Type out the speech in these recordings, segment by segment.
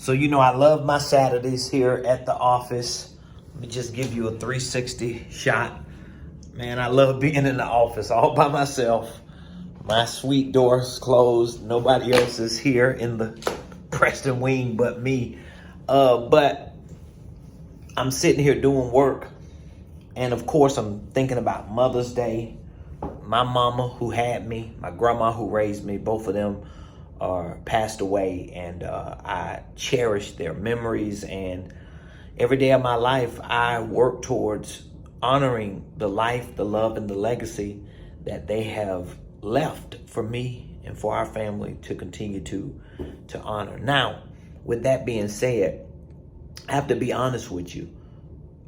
So, I love my Saturdays here at the office. Let me just give you a 360 shot. Man, I love being in the office all by myself. My suite door's closed. Nobody else is here in the Preston wing but me. But I'm sitting here doing work. And of course, I'm thinking about Mother's Day. My mama who had me, my grandma who raised me, both of them are passed away, and I cherish their memories. And every day of my life, I work towards honoring the life, the love, and the legacy that they have left for me and for our family to continue to honor. Now, with that being said, I have to be honest with you.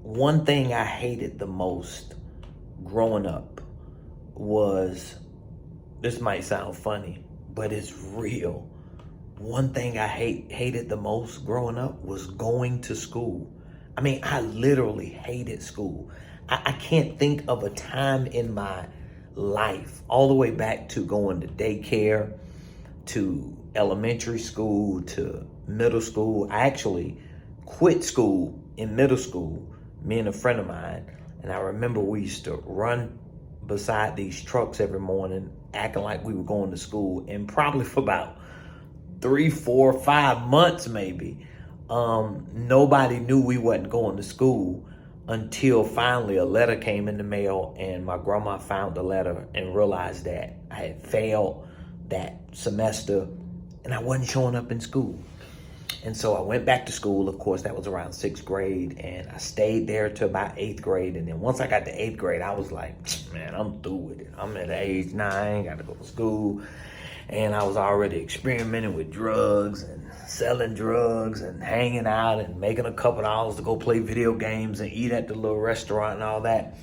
One thing I hated the most growing up was, this might sound funny, but it's real. One thing I hated the most growing up was going to school. I mean, I literally hated school. I can't think of a time in my life, all the way back to going to daycare, to elementary school, to middle school. I actually quit school in middle school, me and a friend of mine. And I remember we used to run beside these trucks every morning, acting like we were going to school. And probably for about 3, 4, 5 months maybe, nobody knew we wasn't going to school until finally a letter came in the mail, and my grandma found the letter and realized that I had failed that semester and I wasn't showing up in school. And so I went back to school. Of course, that was around 6th grade, and I stayed there till about 8th grade. And then once I got to 8th grade, I was like, man, I'm through with it. I'm at the age 9, got to go to school. And I was already experimenting with drugs and selling drugs and hanging out and making a couple dollars to go play video games and eat at the little restaurant and all that.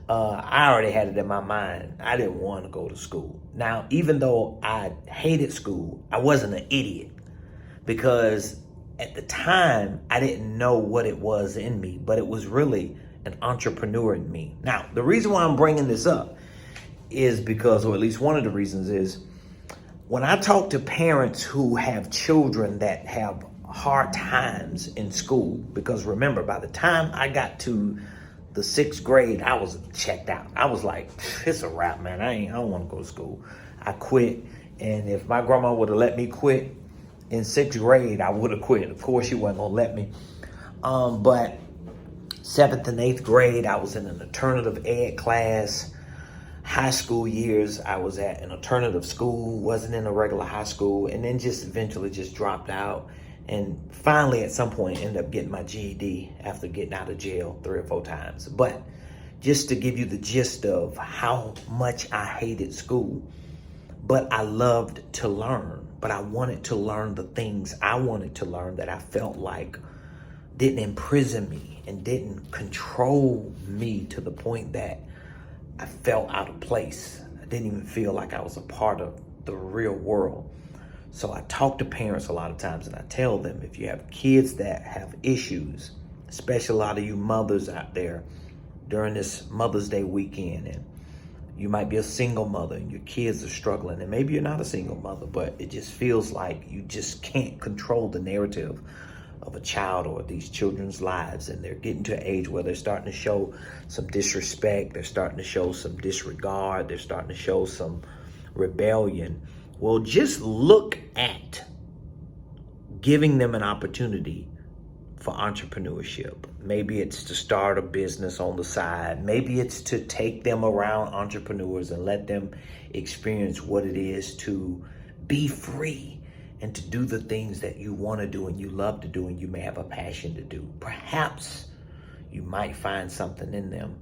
I already had it in my mind. I didn't want to go to school. Now, even though I hated school, I wasn't an idiot, because at the time, I didn't know what it was in me, but it was really an entrepreneur in me. Now, the reason why I'm bringing this up is because, or at least one of the reasons is, when I talk to parents who have children that have hard times in school, because remember, by the time I got to the 6th grade, I was checked out. I was like, it's a wrap, man. I don't want to go to school. I quit. And if my grandma would have let me quit in 6th grade, I would have quit. Of course, she wasn't going to let me. But 7th and 8th grade, I was in an alternative ed class. High school years, I was at an alternative school, wasn't in a regular high school, and then just eventually just dropped out. And finally, at some point, ended up getting my GED after getting out of jail 3 or 4 times. But just to give you the gist of how much I hated school, but I loved to learn. But I wanted to learn the things I wanted to learn that I felt like didn't imprison me and didn't control me to the point that I felt out of place. I didn't even feel like I was a part of the real world. So I talk to parents a lot of times, and I tell them, if you have kids that have issues, especially a lot of you mothers out there during this Mother's Day weekend, and you might be a single mother and your kids are struggling, and maybe you're not a single mother, but it just feels like you just can't control the narrative of a child or these children's lives, and they're getting to an age where they're starting to show some disrespect, they're starting to show some disregard, they're starting to show some rebellion. Well, just look at giving them an opportunity for entrepreneurship. Maybe it's to start a business on the side. Maybe it's to take them around entrepreneurs and let them experience what it is to be free and to do the things that you want to do and you love to do and you may have a passion to do. Perhaps you might find something in them